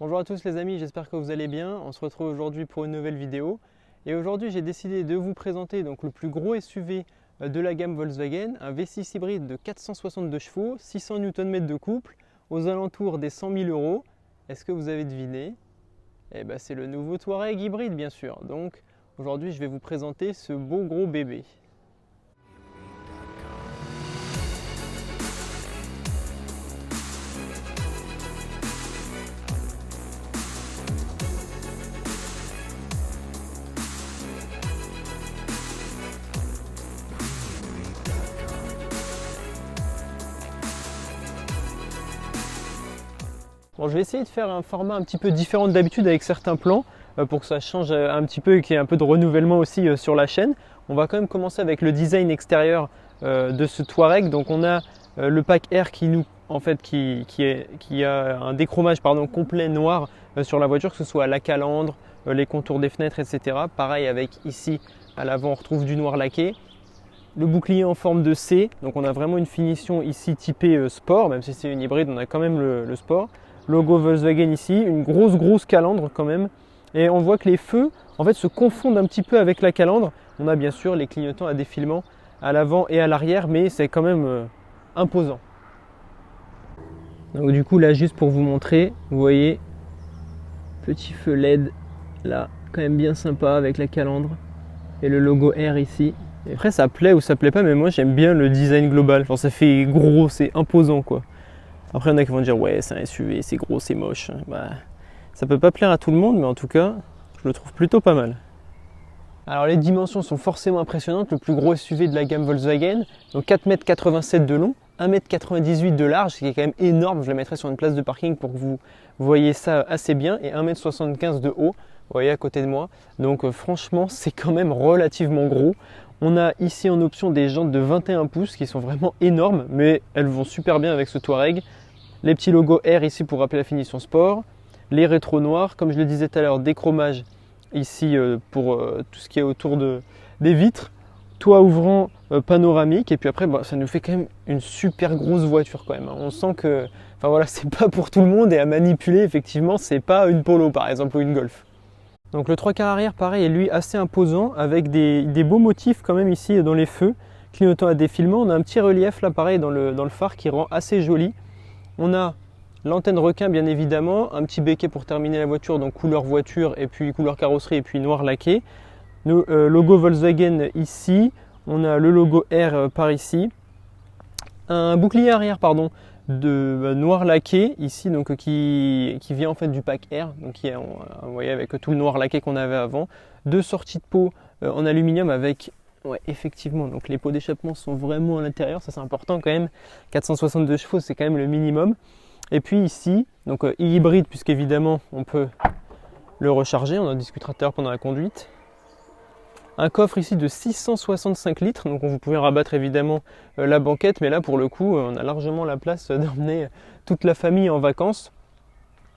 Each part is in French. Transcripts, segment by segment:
Bonjour à tous les amis, j'espère que vous allez bien. On se retrouve aujourd'hui pour une nouvelle vidéo. Et aujourd'hui j'ai décidé de vous présenter donc, le plus gros SUV de la gamme Volkswagen, un V6 hybride de 462 chevaux, 600 Nm de couple, aux alentours des 100 000 euros. Est-ce que vous avez deviné? Eh ben, c'est le nouveau Touareg hybride bien sûr. Donc aujourd'hui je vais vous présenter ce beau gros bébé. Bon, je vais essayer de faire un format un petit peu différent d'habitude avec certains plans pour que ça change un petit peu et qu'il y ait un peu de renouvellement aussi sur la chaîne. On va quand même commencer avec le design extérieur de ce Touareg. Donc on a le pack Air qui a un déchromage complet noir sur la voiture, que ce soit la calandre, les contours des fenêtres, etc. Pareil avec ici à l'avant on retrouve du noir laqué. Le bouclier en forme de C, donc on a vraiment une finition ici typée sport, même si c'est une hybride, on a quand même le sport. Logo Volkswagen ici, une grosse calandre quand même. Et on voit que les feux en fait se confondent un petit peu avec la calandre. On a bien sûr les clignotants à défilement à l'avant et à l'arrière, mais c'est quand même imposant. Donc du coup là, juste pour vous montrer, vous voyez, petit feu LED là, quand même bien sympa avec la calandre et le logo R ici. Et après ça plaît ou ça plaît pas, mais moi j'aime bien le design global. Genre ça fait gros, c'est imposant quoi. Après il y en a qui vont dire ouais c'est un SUV, c'est gros, c'est moche. Bah, ça peut pas plaire à tout le monde, mais en tout cas je le trouve plutôt pas mal. Alors les dimensions sont forcément impressionnantes, le plus gros SUV de la gamme Volkswagen, donc 4,87 m de long, 1,98 m de large, ce qui est quand même énorme, je le mettrai sur une place de parking pour que vous voyez ça assez bien, et 1,75 m de haut, vous voyez à côté de moi, donc franchement c'est quand même relativement gros. On a ici en option des jantes de 21 pouces qui sont vraiment énormes, mais elles vont super bien avec ce Touareg. Les petits logos R ici pour rappeler la finition sport, les rétros noirs, comme je le disais tout à l'heure, déchromage ici pour tout ce qui est autour des vitres, toit ouvrant panoramique, et puis après ça nous fait quand même une super grosse voiture quand même. On sent que c'est pas pour tout le monde et à manipuler effectivement c'est pas une Polo par exemple ou une Golf. Donc le 3/4 arrière pareil est lui assez imposant avec des beaux motifs quand même ici dans les feux, clignotant à défilement. On a un petit relief là pareil dans le phare qui rend assez joli. On a l'antenne requin bien évidemment, un petit béquet pour terminer la voiture, donc couleur voiture et puis couleur carrosserie et puis noir laqué. Le logo Volkswagen ici, on a le logo R par ici. Un bouclier arrière de noir laqué ici, donc qui vient en fait du pack R, donc qui est vous voyez avec tout le noir laqué qu'on avait avant. Deux sorties de pots en aluminium avec effectivement, donc les pots d'échappement sont vraiment à l'intérieur, ça c'est important quand même. 462 chevaux, c'est quand même le minimum. Et puis ici, donc hybride, puisqu'évidemment on peut le recharger, on en discutera tout à l'heure pendant la conduite. Un coffre ici de 665 litres, donc vous pouvez rabattre évidemment la banquette, mais là pour le coup on a largement la place d'emmener toute la famille en vacances.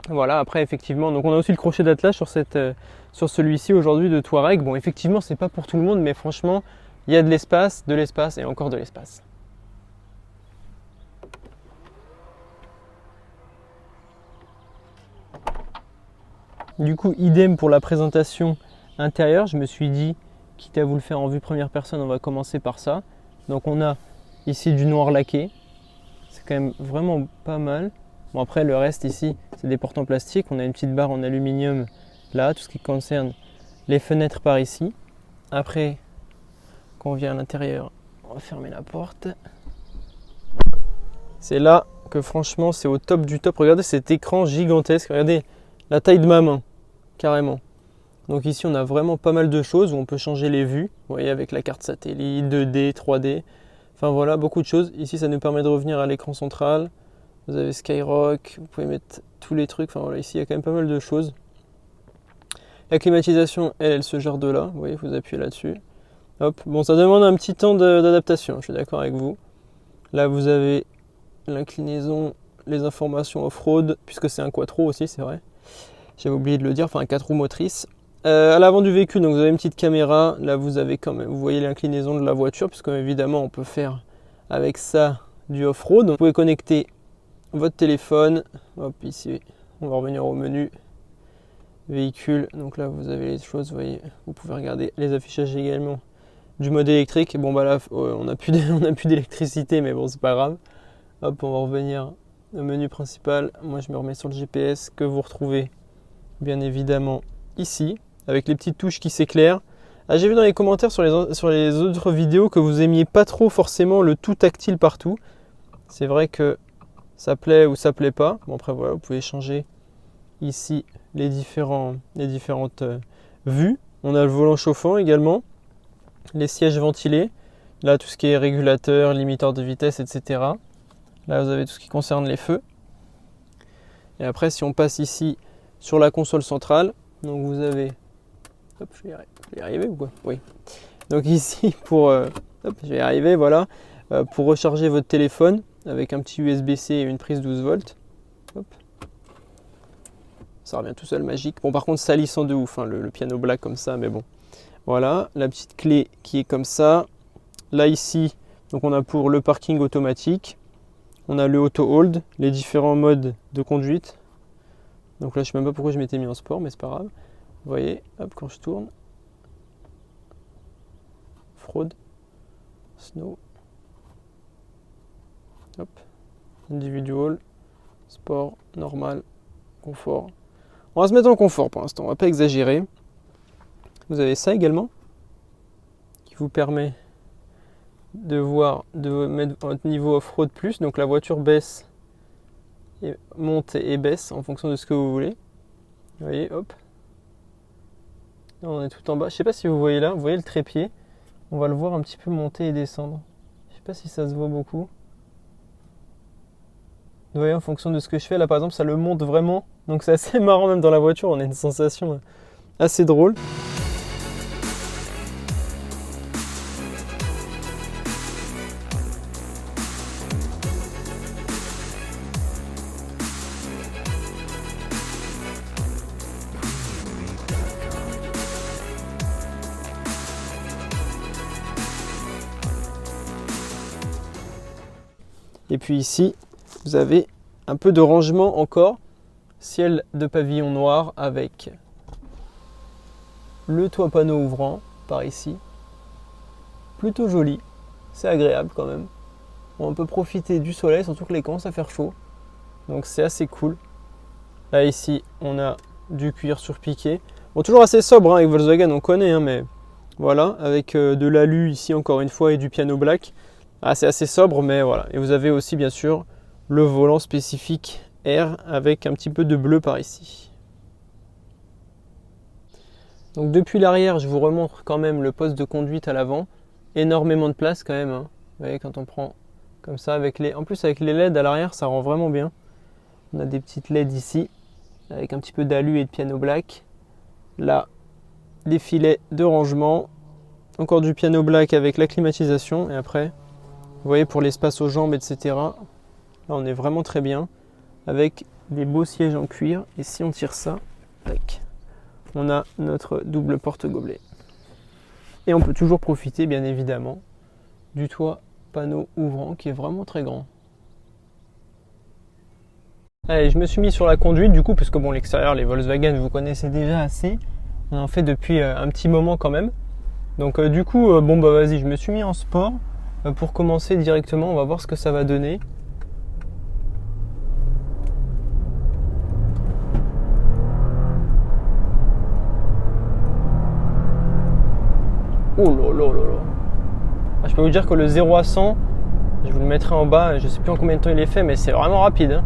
Voilà, après effectivement, donc on a aussi le crochet d'attelage sur celui-ci aujourd'hui de Touareg. Bon, effectivement c'est pas pour tout le monde, mais franchement il y a de l'espace et encore de l'espace. Du coup, idem pour la présentation intérieure, je me suis dit, quitte à vous le faire en vue première personne, on va commencer par ça. Donc on a ici du noir laqué, c'est quand même vraiment pas mal. Bon après le reste ici, c'est des portes en plastique, on a une petite barre en aluminium là, tout ce qui concerne les fenêtres par ici. Après, quand on vient à l'intérieur, on va fermer la porte. C'est là que franchement c'est au top du top, regardez cet écran gigantesque, regardez la taille de ma main, carrément. Donc ici on a vraiment pas mal de choses où on peut changer les vues, vous voyez avec la carte satellite, 2D, 3D, enfin voilà beaucoup de choses. Ici ça nous permet de revenir à l'écran central, vous avez Skyrock, vous pouvez mettre tous les trucs, enfin voilà ici il y a quand même pas mal de choses. La climatisation elle se gère de là, vous voyez vous appuyez là-dessus. Hop, bon ça demande un petit temps d'adaptation, je suis d'accord avec vous. Là vous avez l'inclinaison, les informations off-road, puisque c'est un quattro aussi c'est vrai. J'avais oublié de le dire, enfin un 4 roues motrices. À l'avant du véhicule, donc vous avez une petite caméra. Là, vous avez quand même, vous voyez l'inclinaison de la voiture, puisque évidemment, on peut faire avec ça du off-road. Vous pouvez connecter votre téléphone. Hop, ici, On va revenir au menu véhicule. Donc là, vous avez les choses, vous voyez, vous pouvez regarder les affichages également du mode électrique. Bon, bah là, on n'a plus d'électricité, mais bon, c'est pas grave. Hop, on va revenir au menu principal. Moi, je me remets sur le GPS que vous retrouvez bien évidemment ici, avec les petites touches qui s'éclairent. Ah, j'ai vu dans les commentaires sur les autres vidéos que vous aimiez pas trop forcément le tout tactile partout. C'est vrai que ça plaît ou ça plaît pas. Bon, après voilà, vous pouvez changer ici les différentes vues. On a le volant chauffant également, les sièges ventilés, là tout ce qui est régulateur, limiteur de vitesse, etc. Là vous avez tout ce qui concerne les feux. Et après si on passe ici sur la console centrale, donc vous avez... Hop, je vais y arriver ou quoi? Oui. Donc ici pour... hop, je vais y arriver, voilà. Pour recharger votre téléphone avec un petit USB-C et une prise 12 volts. Hop. Ça revient tout seul, magique. Bon, par contre, salissant de ouf, hein, le piano black comme ça, mais bon. Voilà, la petite clé qui est comme ça. Là, ici, donc on a pour le parking automatique. On a le auto-hold, les différents modes de conduite. Donc là, je ne sais même pas pourquoi je m'étais mis en sport, mais c'est pas grave. Vous voyez, hop, quand je tourne. Fraude. Snow. Hop. Individual. Sport. Normal. Confort. On va se mettre en confort pour l'instant, on va pas exagérer. Vous avez ça également qui vous permet de mettre votre niveau off-road plus. Donc la voiture baisse, et monte et baisse en fonction de ce que vous voulez. Vous voyez, hop. Là, on est tout en bas. Je sais pas si vous voyez là, vous voyez le trépied. On va le voir un petit peu monter et descendre. Je sais pas si ça se voit beaucoup. Vous voyez, en fonction de ce que je fais, là par exemple, ça le monte vraiment. Donc c'est assez marrant, même dans la voiture, on a une sensation assez drôle. Et puis ici, vous avez un peu de rangement encore. Ciel de pavillon noir avec le toit panneau ouvrant par ici. Plutôt joli, c'est agréable quand même. On peut profiter du soleil, surtout que les commence à faire chaud. Donc c'est assez cool. Là ici, on a du cuir surpiqué. Bon, toujours assez sobre hein, avec Volkswagen, on connaît, hein, mais voilà, avec de l'alu ici encore une fois et du piano black. Ah, c'est assez sobre, mais voilà. Et vous avez aussi bien sûr le volant spécifique R avec un petit peu de bleu par ici. Donc depuis l'arrière, je vous remontre quand même le poste de conduite à l'avant. Énormément de place quand même. Hein. Vous voyez, quand on prend comme ça, en plus avec les LED à l'arrière, ça rend vraiment bien. On a des petites LED ici, avec un petit peu d'alu et de piano black. Là, les filets de rangement. Encore du piano black avec la climatisation. Et après, vous voyez, pour l'espace aux jambes, etc. Là, on est vraiment très bien. Avec des beaux sièges en cuir. Et si on tire ça, tac, on a notre double porte-gobelet. Et on peut toujours profiter, bien évidemment, du toit panneau ouvrant qui est vraiment très grand. Allez, je me suis mis sur la conduite du coup, puisque bon, l'extérieur, les Volkswagen, vous connaissez déjà assez. On en fait depuis un petit moment quand même. Donc du coup, bon bah vas-y, je me suis mis en sport. Pour commencer directement, on va voir ce que ça va donner. Oh là là là là. Ah, je peux vous dire que le 0 à 100, je vous le mettrai en bas, je sais plus en combien de temps il est fait, mais c'est vraiment rapide. Hein.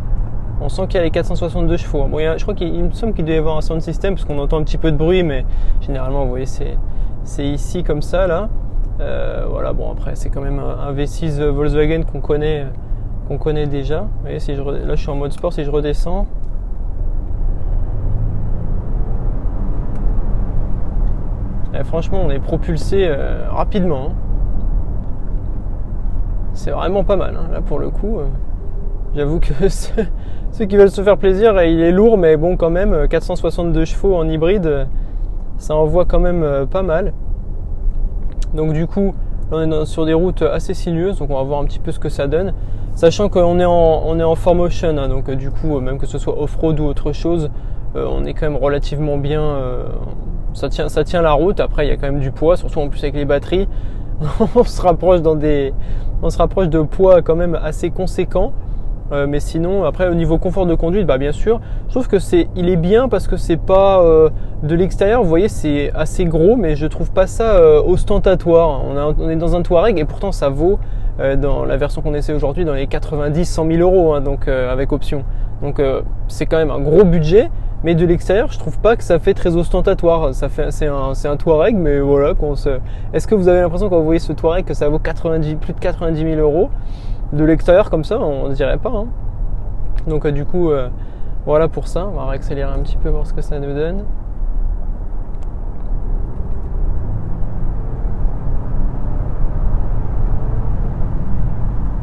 On sent qu'il y a les 462 chevaux. Bon, je crois qu'il me semble qu'il doit y avoir un sound system, parce qu'on entend un petit peu de bruit, mais généralement, vous voyez, c'est ici comme ça, là. Voilà, bon après, c'est quand même un V6 Volkswagen qu'on connaît déjà. Vous voyez, si là je suis en mode sport, si je redescends, franchement, on est propulsé rapidement. Hein. C'est vraiment pas mal, hein. Là pour le coup. J'avoue que ceux qui veulent se faire plaisir, il est lourd, mais bon, quand même, 462 chevaux en hybride, ça envoie quand même pas mal. Donc du coup, Là, on est sur des routes assez sinueuses, donc on va voir un petit peu ce que ça donne. Sachant qu'on est en 4Motion, hein, donc du coup, même que ce soit off-road ou autre chose, on est quand même relativement bien. Ça tient la route. Après, il y a quand même du poids, surtout en plus avec les batteries. on se rapproche de poids quand même assez conséquents. Mais sinon, après au niveau confort de conduite, bien sûr, je trouve que il est bien parce que c'est pas de l'extérieur. Vous voyez, c'est assez gros, mais je trouve pas ça ostentatoire. On est dans un Touareg et pourtant ça vaut dans la version qu'on essaie aujourd'hui dans les 90-100 000 euros, hein, donc avec option. Donc c'est quand même un gros budget. Mais de l'extérieur, je trouve pas que ça fait très ostentatoire. C'est un Touareg, mais voilà. Est-ce que vous avez l'impression quand vous voyez ce Touareg que ça vaut plus de 90 000 euros? De l'extérieur comme ça, on ne dirait pas. Hein. Donc du coup, voilà pour ça. On va réaccélérer un petit peu, voir ce que ça nous donne.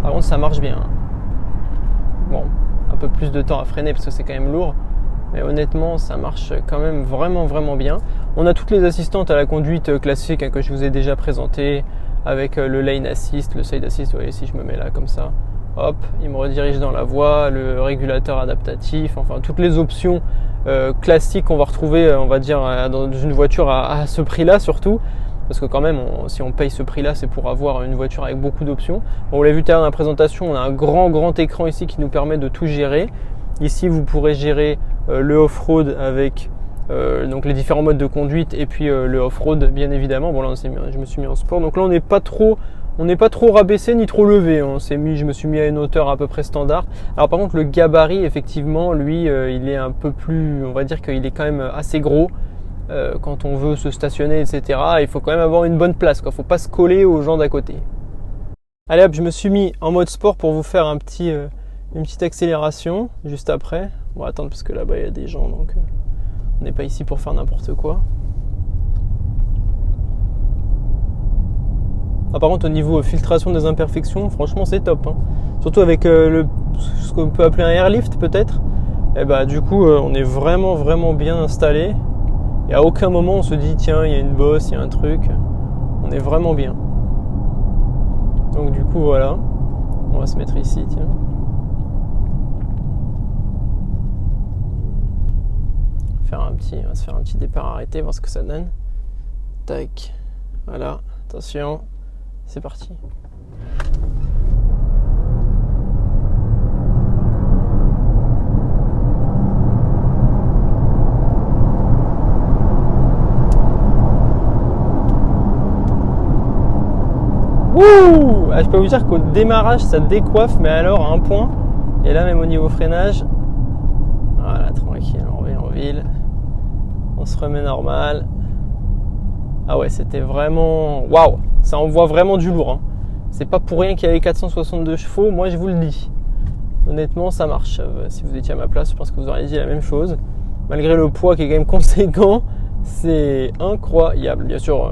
Par contre, ça marche bien. Bon, un peu plus de temps à freiner parce que c'est quand même lourd. Mais honnêtement, ça marche quand même vraiment, vraiment bien. On a toutes les assistantes à la conduite classique, hein, que je vous ai déjà présentées, avec le lane assist, le side assist. Vous voyez, si je me mets là comme ça, hop, il me redirige dans la voie, le régulateur adaptatif, enfin toutes les options classiques qu'on va retrouver, on va dire, dans une voiture à ce prix-là surtout. Parce que quand même, si on paye ce prix-là, c'est pour avoir une voiture avec beaucoup d'options. Bon, vous l'avez vu tout à l'heure dans la présentation, on a un grand écran ici qui nous permet de tout gérer. Ici, vous pourrez gérer le off-road avec donc les différents modes de conduite et puis le off-road, bien évidemment. Bon, là, je me suis mis en sport. Donc là, on n'est pas trop rabaissé ni trop levé. Je me suis mis à une hauteur à peu près standard. Alors par contre, le gabarit, effectivement, lui, il est un peu plus, on va dire qu'il est quand même assez gros. Quand on veut se stationner, etc. Il faut quand même avoir une bonne place, quoi. Faut pas se coller aux gens d'à côté. Allez hop, je me suis mis en mode sport pour vous faire une petite accélération juste après. On va attendre parce que là-bas il y a des gens, donc on n'est pas ici pour faire n'importe quoi. Ah, par contre, au niveau filtration des imperfections, franchement c'est top, hein. Surtout avec ce qu'on peut appeler un airlift peut-être. Et du coup on est vraiment bien installé. Et à aucun moment on se dit tiens, il y a une bosse, il y a un truc. On est vraiment bien. Donc du coup voilà, on va se mettre ici, tiens. On va se faire un petit départ arrêté, voir ce que ça donne. Tac, voilà, attention, c'est parti. Wouh! Je peux vous dire qu'au démarrage ça décoiffe, mais alors à un point. Et là même au niveau freinage, voilà, tranquille, on revient en ville. On se remet normal. Ah ouais, c'était vraiment... Waouh! Ça envoie vraiment du lourd, hein. C'est pas pour rien qu'il y avait 462 chevaux, moi je vous le dis. Honnêtement, ça marche. Si vous étiez à ma place, je pense que vous auriez dit la même chose. Malgré le poids qui est quand même conséquent, c'est incroyable. Bien sûr,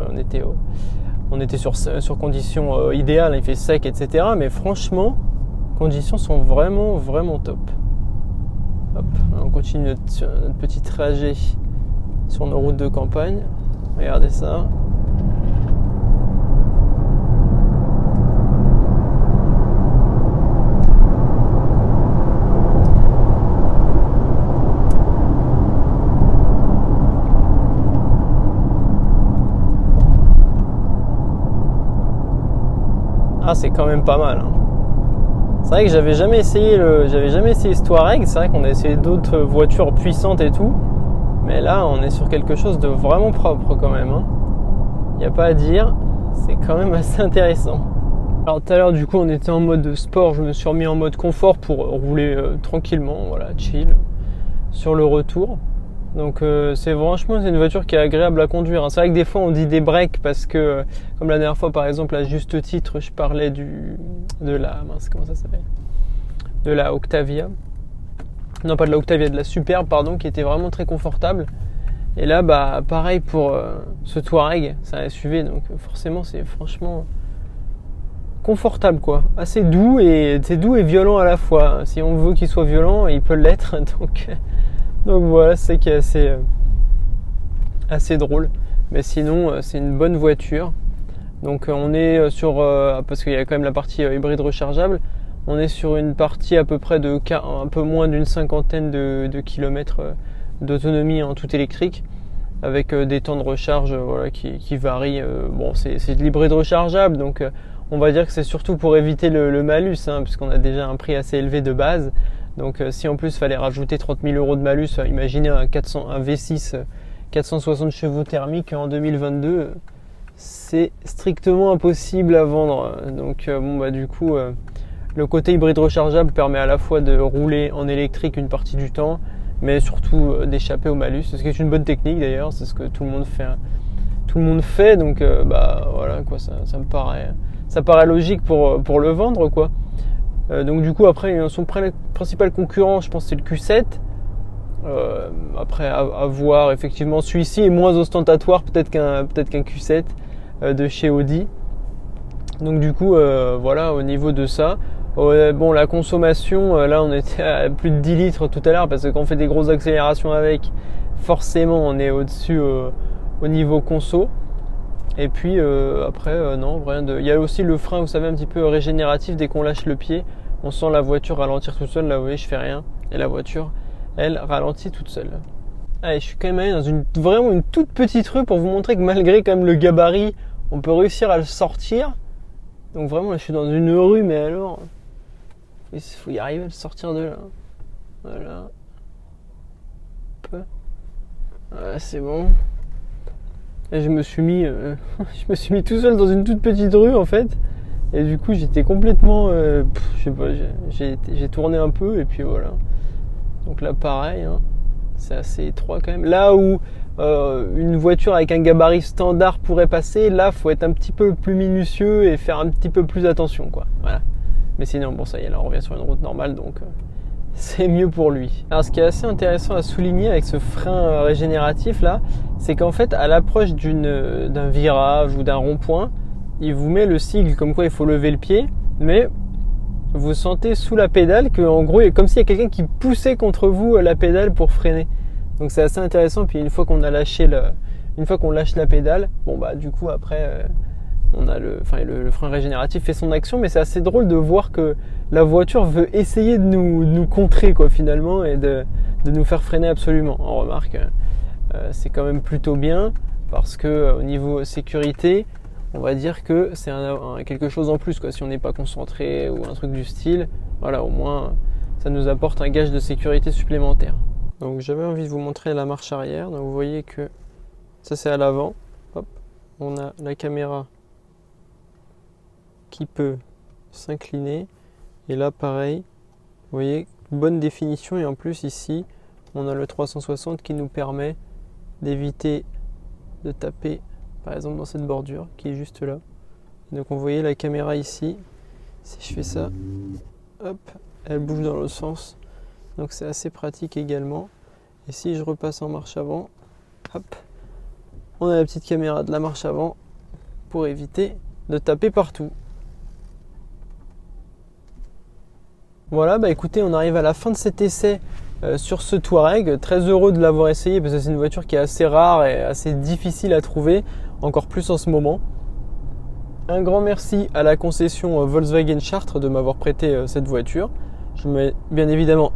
on était sur conditions idéales, il fait sec, etc. Mais franchement, conditions sont vraiment top. Hop, on continue notre petit trajet sur nos routes de campagne. Regardez ça. Ah, c'est quand même pas mal, hein. C'est vrai que j'avais jamais essayé ce Touareg. C'est vrai qu'on a essayé d'autres voitures puissantes et tout. Mais là, on est sur quelque chose de vraiment propre quand même, hein. Il n'y a pas à dire, c'est quand même assez intéressant. Alors tout à l'heure, du coup, on était en mode sport. Je me suis remis en mode confort pour rouler tranquillement, voilà, chill, sur le retour. Donc c'est une voiture qui est agréable à conduire, hein. C'est vrai que des fois on dit des breaks parce que, comme la dernière fois par exemple, à juste titre, je parlais de la Octavia. Non, pas de la Octavia, de la Superbe, pardon, qui était vraiment très confortable. Et là, pareil pour ce Touareg, c'est un SUV, donc forcément c'est franchement confortable, quoi. Assez doux, et c'est doux et violent à la fois. Si on veut qu'il soit violent, il peut l'être, donc voilà, c'est qui est assez drôle. Mais sinon, c'est une bonne voiture. Donc on est sur, parce qu'il y a quand même la partie hybride rechargeable, on est sur une partie à peu près de un peu moins d'une cinquantaine de kilomètres d'autonomie en tout électrique, avec des temps de recharge voilà, qui varient. Bon, c'est de l'hybride rechargeable, donc on va dire que c'est surtout pour éviter le malus, hein, puisqu'on a déjà un prix assez élevé de base. Donc si en plus il fallait rajouter 30 000 euros de malus, imaginez un V6 460 chevaux thermique en 2022, c'est strictement impossible à vendre. Donc bon bah du coup le côté hybride rechargeable permet à la fois de rouler en électrique une partie du temps, mais surtout d'échapper au malus, ce qui est une bonne technique d'ailleurs, c'est ce que tout le monde fait, donc bah voilà quoi, ça paraît logique pour le vendre quoi. Donc du coup après son principal concurrent, je pense c'est le Q7. Après à voir, effectivement celui-ci est moins ostentatoire peut-être qu'un Q7 de chez Audi. Donc du coup voilà, au niveau de ça, bon la consommation, là on était à plus de 10 litres tout à l'heure, parce que quand on fait des grosses accélérations avec, forcément on est au-dessus au niveau conso. Et puis après non, rien de. Il y a aussi le frein, vous savez, un petit peu régénératif. Dès qu'on lâche le pied, on sent la voiture ralentir toute seule. Là vous voyez, je fais rien et la voiture elle ralentit toute seule. Allez, je suis quand même allé dans vraiment une toute petite rue pour vous montrer que malgré quand même le gabarit, on peut réussir à le sortir. Donc vraiment là, je suis dans une rue, mais alors il faut y arriver à le sortir de là. Voilà. Voilà, c'est bon. Et je me suis mis tout seul dans une toute petite rue en fait. Et du coup j'étais complètement, je sais pas, j'ai tourné un peu et puis voilà. Donc là pareil, hein, c'est assez étroit quand même. Là où une voiture avec un gabarit standard pourrait passer, là faut être un petit peu plus minutieux et faire un petit peu plus attention quoi. Voilà. Mais sinon bon ça y est, là on revient sur une route normale, donc c'est mieux pour lui. Alors ce qui est assez intéressant à souligner avec ce frein régénératif là, c'est qu'en fait à l'approche d'un virage ou d'un rond-point, il vous met le sigle comme quoi il faut lever le pied, mais vous sentez sous la pédale que en gros il est comme s'il y a quelqu'un qui poussait contre vous la pédale pour freiner. Donc c'est assez intéressant. Puis une fois qu'on lâche la pédale, bon bah du coup après on a le frein régénératif fait son action, mais c'est assez drôle de voir que la voiture veut essayer de nous contrer quoi finalement, et de nous faire freiner absolument. On remarque, c'est quand même plutôt bien, parce que au niveau sécurité, on va dire que c'est quelque chose en plus quoi. Si on n'est pas concentré ou un truc du style, voilà, au moins ça nous apporte un gage de sécurité supplémentaire. Donc j'avais envie de vous montrer la marche arrière. Donc vous voyez que ça c'est à l'avant. Hop, on a la caméra qui peut s'incliner, et là pareil, vous voyez, bonne définition, et en plus ici on a le 360 qui nous permet d'éviter de taper par exemple dans cette bordure qui est juste là. Donc vous voyez la caméra ici, si je fais ça, hop, elle bouge dans l'autre sens, donc c'est assez pratique également. Et si je repasse en marche avant, hop, on a la petite caméra de la marche avant pour éviter de taper partout. Voilà, bah écoutez, on arrive à la fin de cet essai sur ce Touareg. Très heureux de l'avoir essayé, parce que c'est une voiture qui est assez rare et assez difficile à trouver, encore plus en ce moment. Un grand merci à la concession Volkswagen Chartres de m'avoir prêté cette voiture. Je mets bien évidemment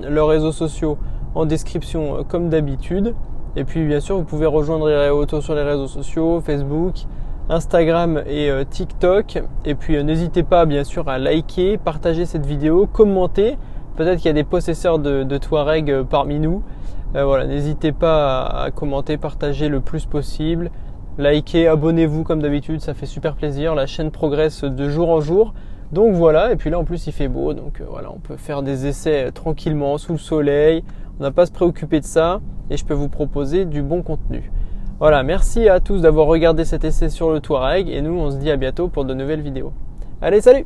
leurs réseaux sociaux en description comme d'habitude. Et puis bien sûr, vous pouvez rejoindre Ray Auto sur les réseaux sociaux, Facebook, Instagram et TikTok. Et puis n'hésitez pas bien sûr à liker, partager cette vidéo, commenter. Peut-être qu'il y a des possesseurs de Touareg parmi nous. Voilà, n'hésitez pas à commenter, partager le plus possible. Likez, abonnez-vous comme d'habitude, ça fait super plaisir. La chaîne progresse de jour en jour. Donc voilà, et puis là en plus il fait beau, donc voilà, on peut faire des essais tranquillement sous le soleil. On n'a pas à se préoccuper de ça, et je peux vous proposer du bon contenu. Voilà, merci à tous d'avoir regardé cet essai sur le Touareg, et nous on se dit à bientôt pour de nouvelles vidéos. Allez, salut!